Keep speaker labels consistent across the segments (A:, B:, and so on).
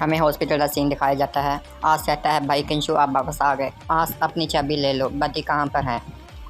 A: हमें हॉस्पिटल का सीन दिखाया जाता है। आज कहता है भाई किंशु आप वापस आ गए, आज अपनी चाबी ले लो, बद्दी कहाँ पर है।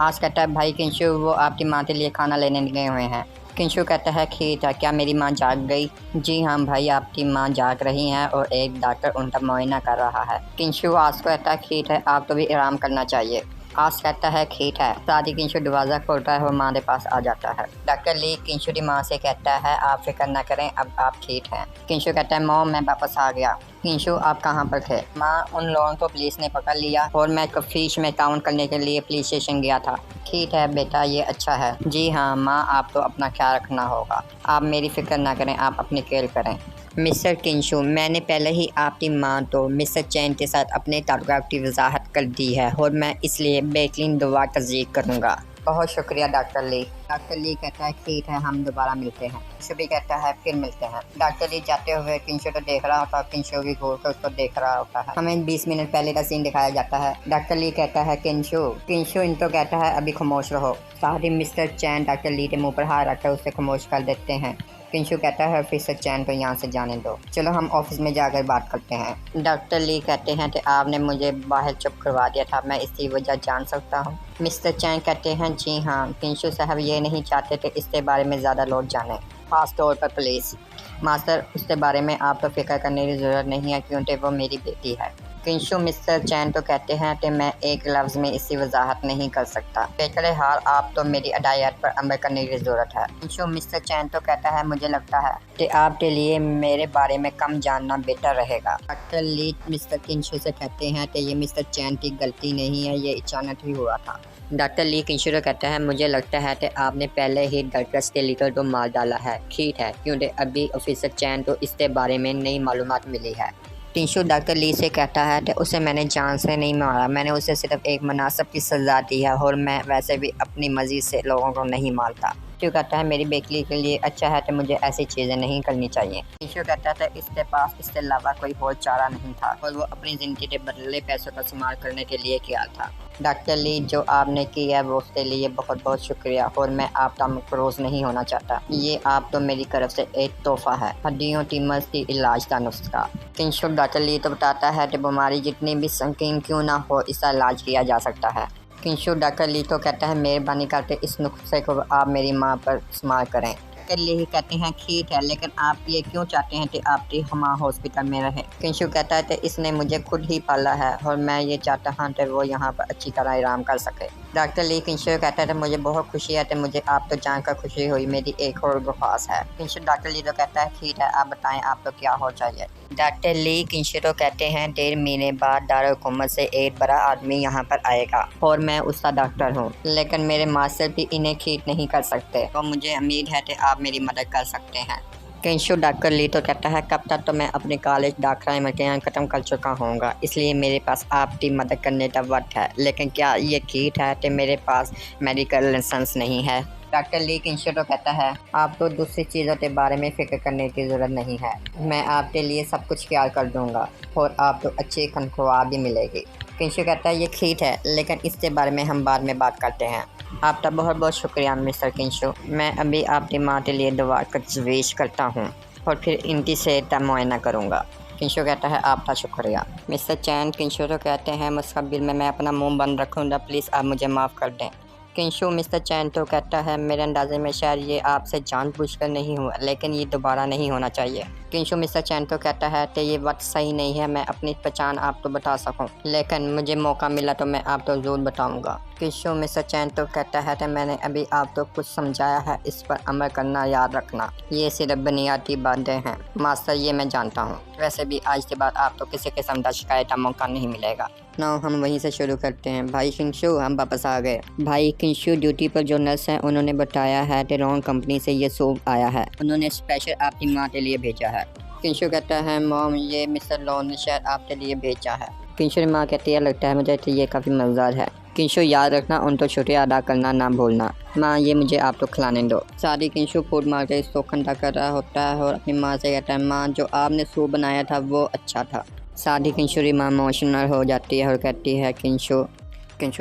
A: आज कहता है भाई किंशु वो आपकी माँ के लिए खाना लेने गए हुए हैं। किंशु कहता है ठीक है, क्या मेरी माँ जाग गई। जी हाँ भाई आपकी माँ जाग रही हैं और एक डॉक्टर उनका मुआयना कर रहा है। किंशु आज को कहता है ठीक है, आपको भी आराम करना चाहिए। आज कहता है ठीक है। साथ ही किंशु दरवाज़ा खोलता है और माँ के पास आ जाता है। डॉक्टर ली किंशु की माँ से कहता है आप फिक्र न करें, अब आप ठीक हैं। किंशु कहता है मॉम मैं वापस आ गया। किंशु आप कहाँ पर थे। माँ उन लोगों को पुलिस ने पकड़ लिया और मैं फिश में काउंट करने के लिए पुलिस स्टेशन गया था। ठीक है बेटा ये अच्छा है। जी हाँ माँ आपको अपना ख्याल रखना होगा, आप मेरी फिक्र ना करें, आप अपनी केयर करें। मिस्टर किंशु मैंने पहले ही आपकी माँ तो मिस्टर चैन के साथ अपने ताल्लुकात की वजाहत कर दी है और मैं इसलिए बेहतरीन दुआ तस्दीक करूँगा। बहुत शुक्रिया डॉक्टर ली। डॉक्टर ली कहता है ठीक है हम दोबारा मिलते हैं। किंशु भी कहता है फिर मिलते हैं। डॉक्टर ली जाते हुए किंशु को देख रहा होता है, किंशु भी घूर कर उसको देख रहा होता है। हमें 20 मिनट पहले का सीन दिखाया जाता है। डॉक्टर ली कहता है किंशु इनको कहता है अभी खामोश रहो। साथ ही मिस्टर चैन डॉक्टर ली के मुँह पर हाथ रखकर उसे खामोश कर देते हैं। किंशु कहता है ऑफिसर चैन को यहाँ से जाने दो, चलो हम ऑफिस में जाकर बात करते हैं। डॉक्टर ली कहते हैं कि आपने मुझे बाहर चुप करवा दिया था, मैं इसकी वजह जान सकता हूँ। मिस्टर चैन कहते हैं जी हाँ, किंशु साहब ये नहीं चाहते थे इसके बारे में ज़्यादा लोग जाने, खास तौर पर पुलिस। मास्टर उसके बारे में आप तो फिक्र करने की ज़रूरत नहीं है क्योंकि वो मेरी बेटी है। किंशु मिस्टर चैन तो कहते हैं कि मैं एक लफ्ज़ में इसकी वजाहत नहीं कर सकता, बहरहाल आप तो मेरी हिदायत पर अमल करने की ज़रूरत है। किंशु मिस्टर चैन तो कहता है मुझे लगता है कि आपके लिए मेरे बारे में कम जानना बेहतर रहेगा। डॉक्टर ली मिस्टर किंशु से कहते हैं कि ये मिस्टर चैन की गलती नहीं है, ये अचानक ही हुआ था। डॉक्टर ली किंशु को कहता है मुझे लगता है कि आपने पहले ही डॉक्टर्स के लीडर को मार डाला है। ठीक है क्योंकि अभी ऑफिसर चैन को इसके बारे में नई मालूमात मिली है। किंशु डॉक्टर ली से कहता है कि उसे मैंने जान से नहीं मारा, मैंने उसे सिर्फ एक मुनासिब की सज़ा दी है और मैं वैसे भी अपनी मर्ज़ी से लोगों को नहीं मारता। किंशु कहता है मेरी बेटी के लिए अच्छा है तो मुझे ऐसी चीज़ें नहीं करनी चाहिए। किंशु कहता था इसके पास इसके अलावा कोई और चारा नहीं था और वो अपनी ज़िंदगी के बदले पैसों का इस्तेमाल करने के लिए किया था। डॉक्टर ली जो आपने किया है वो उसके लिए बहुत बहुत शुक्रिया और मैं आपका मकरूज़ नहीं होना चाहता, ये आप तो मेरी तरफ से एक तोहफ़ा है, हड्डियों की मर्ज़ की इलाज का नुस्खा। किंशु डॉक्टर ली तो बताता है कि बीमारी जितनी भी संकीर्ण क्यों ना हो इसका इलाज किया जा सकता है। किंशु डॉक्टर ली तो कहता है मेहरबानी करके इस नुस्खे को आप मेरी माँ पर इस्तेमाल करें। डॉक्टर ली ही कहते हैं ठीक है, लेकिन आप ये क्यों चाहते हैं कि आपकी माँ हॉस्पिटल में रहे। किंशु कहता है कि इसने मुझे खुद ही पाला है और मैं ये चाहता हूँ कि वो यहाँ पर अच्छी तरह आराम कर सके। डॉक्टर ली किंशु कहता है मुझे बहुत खुशी है कि मुझे आप तो जानकर खुशी हुई, मेरी एक और दरख्वास्त है। किंशु डॉक्टर ली तो कहता है ठीक है आप बताएं आपको क्या हो चाहिए। डॉक्टर ली किंशु तो कहते हैं 1.5 महीने बाद दारुल हुकूमत से एक बड़ा आदमी यहाँ पर आएगा और मैं उसका डॉक्टर हूँ, लेकिन मेरे मास्टर भी इन्हें ठीक नहीं कर सकते, तो मुझे उम्मीद है कि आप मेरी मदद कर सकते हैं। किंशु डॉक्टर ली तो कहता है कब तक तो मैं अपने कॉलेज दाखिला इम्तिहान ख़त्म कर चुका होऊंगा, इसलिए मेरे पास आपकी मदद करने का वक्त है, लेकिन क्या ये ठीक है कि मेरे पास मेडिकल लाइसेंस नहीं है। डॉक्टर ली किंशु तो कहता है आपको दूसरी चीज़ों के बारे में फ़िक्र करने की ज़रूरत नहीं है, मैं आपके लिए सब कुछ ख्याल कर दूँगा और आपको अच्छी तनख्वाह भी मिलेगी। किंशु कहता है ये ठीक है, लेकिन इसके बारे में हम बाद में बात करते हैं। आपका बहुत बहुत शुक्रिया मिस्टर किंशु, मैं अभी आपकी माँ के लिए दवा का तजवीज़ करता हूँ और फिर इनकी सेहत का मुआयना करूँगा। किंशु कहता है आपका शुक्रिया। मिस्टर चैन किंशु तो कहते हैं मुस्तकबिल में मैं अपना मुंह बंद रखूँगा, प्लीज़ आप मुझे माफ़ कर दें। किंशु मिस्टर चैन तो कहता है मेरे अंदाजे में शायद ये आपसे जानबूझकर नहीं हुआ, लेकिन ये दोबारा नहीं होना चाहिए। किंशु मिस्टर चैन तो कहता है कि ये वक्त सही नहीं है मैं अपनी पहचान आपको बता सकूं, लेकिन मुझे मौका मिला तो मैं आपको ज़रूर बताऊंगा। किंशु मिस्टर चैन तो कहता है कि मैंने अभी आपको कुछ समझाया है, इस पर अमल करना याद रखना, ये सिर्फ बुनियादी बातें हैं मास्टर, ये मैं जानता हूँ, वैसे भी आज के बाद आपको किसी किस्म का शिकायत का मौका नहीं मिलेगा। ना हम वहीं से शुरू करते हैं। भाई किंशु हम वापस आ गए। भाई किंशु ड्यूटी पर जो नर्स हैं उन्होंने बताया है कि रॉन्ग कंपनी से ये सूप आया है, उन्होंने स्पेशल आपकी माँ के लिए भेजा है। किंशु कहता है मॉम ये मिस्टर लॉन ने शायद आपके लिए भेजा है। किंशु की माँ कहती है लगता है मुझे तो ये काफ़ी मज़ेदार है। किंशु याद रखना उनको शुक्रिया अदा करना ना भूलना। माँ ये मुझे आपको खिलाने दो। सारी किंशु फूड मार्केट इसको ठंडा कर रहा होता है और अपनी माँ से कहता है माँ जो आपने सूप बनाया था वो अच्छा था। सादी किंशु की माँ इमोशनल हो जाती है और कहती है किंशु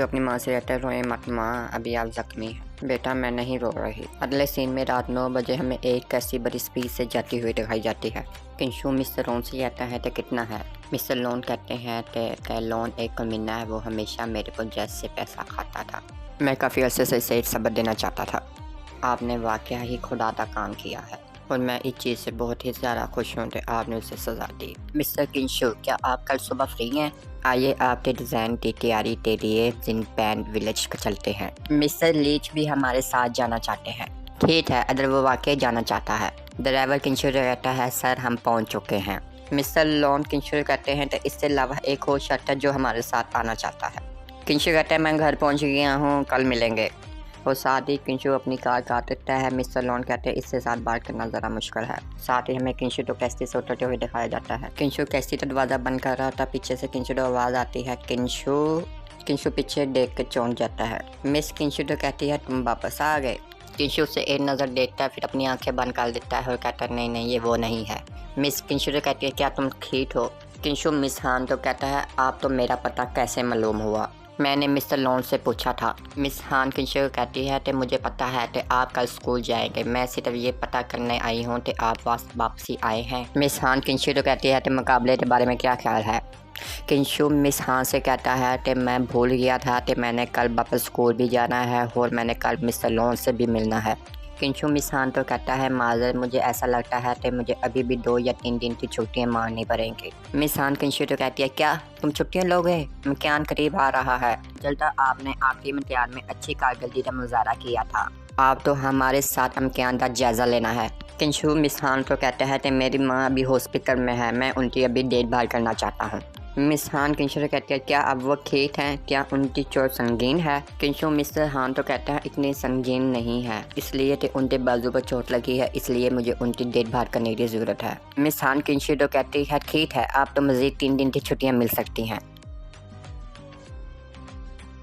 A: अपनी माँ से कहता है रोए मत माँ, अभी आप जख्मी हैं। बेटा मैं नहीं रो रही। अगले सीन में रात 9 बजे हमें एक कैसी बड़ी स्पीड से जाती हुई दिखाई जाती है। किंशु मिस्टर लोन से कहता है तो कितना है। मिस्टर लोन कहते हैं कि लोन एक कमीना है, वो हमेशा मेरे को जैसे पैसा खाता था। मैं काफ़ी अर्से से इसे सबक देना चाहता था। आपने वाकया ही खुदादा काम किया है और मैं इस चीज़ से बहुत ही ज़्यादा खुश हूँ कि आपने उसे सज़ा दी। मिस्टर किंशु, क्या आप कल सुबह फ्री हैं? आइए आपके डिज़ाइन की तैयारी के लिए जिनपैन विलेज का चलते हैं। मिस्टर लीच भी हमारे साथ जाना चाहते हैं। ठीक है, अगर वो वाकई जाना चाहता है। ड्राइवर किंशु कहता है सर हम पहुंच चुके हैं। मिस्टर लोन किंशु कहते हैं तो इसके अलावा एक और शर्ट है जो हमारे साथ आना चाहता है। किंशु कहता है मैं घर पहुंच गया हूं, कल मिलेंगे। और साथ ही किंशु अपनी कार काट देता है। मिस्टर लोन कहते हैं इससे साथ बात करना ज़रा मुश्किल है। साथ ही हमें किंशु तो कैस्टी से उतरते हुए दिखाया जाता है। किंशु कैस्टी का दरवाज़ा बंद कर रहा था, पीछे से किंशु तो आवाज़ आती है। किंशु पीछे देख के चौंक जाता है। मिस किंशु तो कहती है तुम वापस आ गए। किंशु से एक नज़र देखता है, फिर अपनी आंखें बंद कर देता है और कहता है नहीं ये वो नहीं है। मिस किंशु तो कहती है क्या तुम ठीक हो? किंशु मिस हान तो कहता है आप तो मेरा पता कैसे मालूम हुआ? मैंने मिस्टर लोन से पूछा था। मिस हान किंशु कहती है कि मुझे पता है कि आप कल स्कूल जाएंगे, मैं सिर्फ ये पता करने आई हूँ कि आप वापसी आए हैं। मिस हान किंशु तो कहती है कि मुकाबले के बारे में क्या ख्याल है? किंशु मिस हान से कहता है कि मैं भूल गया था कि मैंने कल वापस स्कूल भी जाना है और मैंने कल मिस्टर लोन से भी मिलना है। किंशु मिस हान तो कहता है माजर मुझे ऐसा लगता है कि मुझे अभी भी 2 या 3 दिन की छुट्टियां मारनी पड़ेंगी। मिस हान किंशु तो कहती है क्या तुम छुट्टियां लोगे? इम्तिहान करीब आ रहा है। जल्दा आपने आखिरी इम्तिहान में अच्छी कारकर्दगी का मुजाहरा किया था, आप तो हमारे साथ इम्तिहान का जायज़ा लेना है। किंशु मिस हान तो कहता है कि मेरी माँ अभी हॉस्पिटल में है, मैं उनकी अभी देखभाल करना चाहता हूँ। मिस हान किंशु से कहती है क्या अब वो ठीक हैं? क्या उनकी चोट संगीन है? किंशु मिस्टर हान तो कहता है इतनी संगीन नहीं है, इसलिए कि उनके बाजू पर चोट लगी है, इसलिए मुझे उनकी देखभाल करने की ज़रूरत है। मिस हान किंशु तो कहती है ठीक है, आप तो मज़ीद 3 दिन की छुट्टियाँ मिल सकती हैं।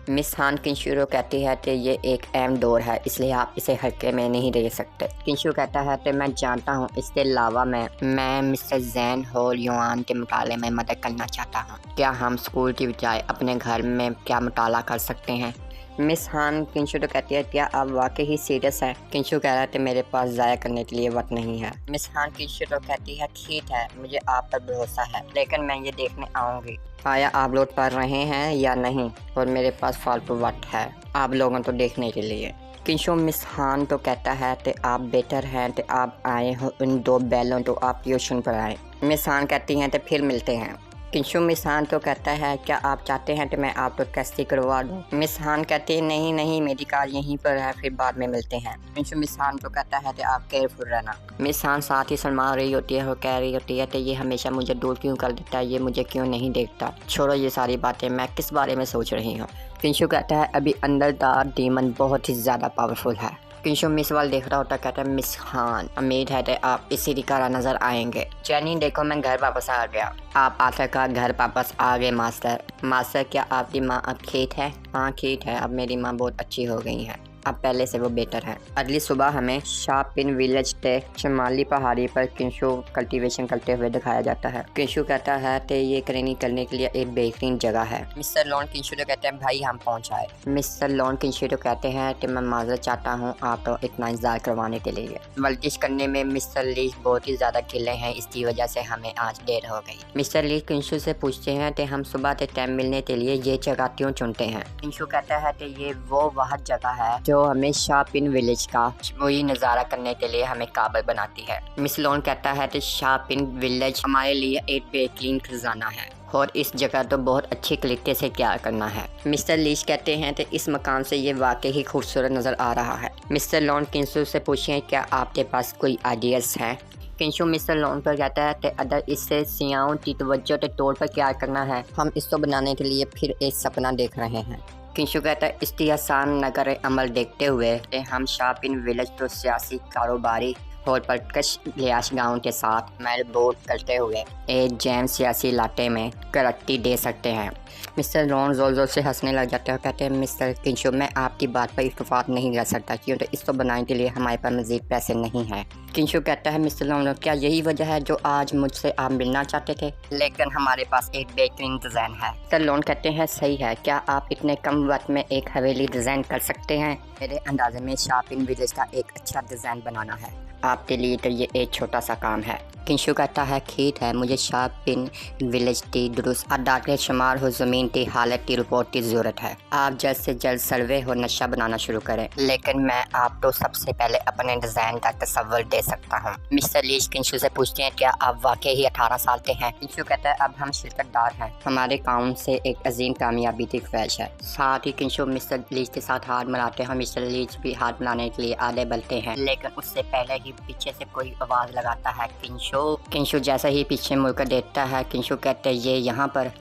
A: मिस हान किंशु कहती है कि ये एक अहम दौर है, इसलिए आप इसे हल्के में नहीं दे सकते। किंशु कहता है कि मैं जानता हूँ, इसके अलावा मैं मिस्टर जैन और युआन के मुताले में मदद करना चाहता हूँ। क्या हम स्कूल की बजाय अपने घर में क्या मुताला कर सकते हैं? मिस हान किंशु तो कहती है क्या आप वाकई ही सीरियस है? किंशु कह रहा है कि मेरे पास ज़ाया करने के लिए वक्त नहीं है। मिस हान किंशु तो कहती है ठीक है, मुझे आप पर भरोसा है, लेकिन मैं ये देखने आऊँगी आया आप लोग पढ़ रहे हैं या नहीं, और मेरे पास फालतू वक्त है आप लोगों को देखने के लिए। किंशु मिस हान तो कहता है कि आप बेटर हैं कि आप आए हो उन 2 बैलों तो आप ट्यूशन पर आए। मिस हान कहती हैं तो फिर मिलते हैं। किंशु मिस हान तो कहता है क्या आप चाहते हैं कि मैं आपको कैस्टी करवा दूं? मिस हान कहती है नहीं मेरी कार यहीं पर है, फिर बाद में मिलते हैं। किंशु मिस हान तो कहता है कि आप केयरफुल रहना। मिस हान साथ ही शर्मा रही होती है और कह रही होती है कि ये हमेशा मुझे दूर क्यों कर देता है, ये मुझे क्यों नहीं देखता। छोड़ो ये सारी बातें, मैं किस बारे में सोच रही हूँ। किंशु कहता है अभी अंदर का डीमन बहुत ही ज़्यादा पावरफुल है। किंशु मिस वाल देख रहा होता कहता है मिस हान उम्मीद है कि आप इसी तरह नजर आएंगे। जैनी देखो मैं घर वापस आ गया। आप आखिरकार घर वापस आ गए मास्टर क्या आपकी माँ अब ठीक है? हाँ ठीक है, अब मेरी माँ बहुत अच्छी हो गई है, अब पहले से वो बेटर है। अगली सुबह हमें शापिन विलेज के शिमाली पहाड़ी पर किंशु कल्टीवेशन करते हुए दिखाया जाता है। किंशु कहता है कि ये ट्रेनिंग करने के लिए एक बेहतरीन जगह है। मिस्टर लॉन किंशु तो कहते हैं भाई हम पहुंच आए। मिस्टर लॉन किंशु तो कहते हैं कि मैं माजरत चाहता हूं आप तो इतना इंतजार करवाने के लिए। वर्जिश करने में मिस्टर लीच बहुत ही ज्यादा ढीले हैं, इसकी वजह से हमें आज देर हो गई। मिस्टर लीच किंशु से पूछते हैं कि हम सुबह के टाइम मिलने के लिए ये जगह क्यों चुनते हैं? किंशु कहता है कि ये वो वह जगह है जो हमें शापिन विलेज का वही नज़ारा करने के लिए हमें काबिल बनाती है। मिस लोन कहता है कि शापिन विलेज हमारे लिए एक बेहतरीन खजाना है और इस जगह तो बहुत अच्छी तरीके से तैयार करना है। मिस्टर लीच कहते हैं कि इस मकान से ये वाकई ही खूबसूरत नज़र आ रहा है। मिस्टर लोन किंशु से पूछें क्या आपके पास कोई आइडियाज़ हैं? किंशु मिस्टर लोन पर कहता है कि अगर इससे सियाओं की तवज्जो के तौर पर क्या करना है, हम इसको बनाने के लिए फिर एक सपना देख रहे हैं। किंशु कहता है इसकी आसान नगर अमल देखते हुए कि हम शापिन विलेज तो सियासी कारोबारी और परकश लिहाज गाँव के साथ मेल बोर्ड करते हुए एक जैम सियासी इलाके में तरक्की दे सकते हैं। मिस्टर लॉन जोर जोर से हंसने लग जाते हैं। कहते हैं मिस्टर किंशु मैं आपकी बात पर इत्तेफाक नहीं कर सकता क्योंकि इसको बनाने के लिए हमारे पास मज़ीद पैसे नहीं हैं। किंशु कहता है मिस्टर लॉन क्या यही वजह है जो आज मुझसे आप मिलना चाहते थे? लेकिन हमारे पास एक बेहतरीन डिज़ाइन है। मिस्टर लॉन कहते हैं सही है, क्या आप इतने कम वक्त में एक हवेली डिज़ाइन कर सकते हैं? मेरे अंदाजे में शापिन विलेज का एक अच्छा डिज़ाइन बनाना है। आपके लिए तो ये एक छोटा सा काम है। किंशु कहता है ठीक है, मुझे शॉपिंग विलेज की दुरुस्त अदाद के शुमार हो ज़मीन की हालत की रिपोर्ट की ज़रूरत है। आप जल्द से जल्द सर्वे हो नक्शा बनाना शुरू करें, लेकिन मैं आपको सबसे पहले अपने डिज़ाइन का तस्वर दे सकता हूँ। मिस्टर लीच किंशु से पूछते हैं क्या आप वाकई ही 18 साल के हैं। किंशु कहता है अब हम शिरकतदार हैं, हमारे काम से एक अजीम कामयाबी की ख्वाहिश है। साथ ही किंशु मिस्टर लीच के साथ हाथ मिलाते हैं। मिस्टर लीच भी हाथ मिलाने के लिए आगे बढ़ते हैं, लेकिन उससे पहले ही पीछे से कोई आवाज़ लगाता है किंशु। किंशु जैसा ही पीछे मुड़कर देखता है, किंशु कहते हैं ये यहाँ पर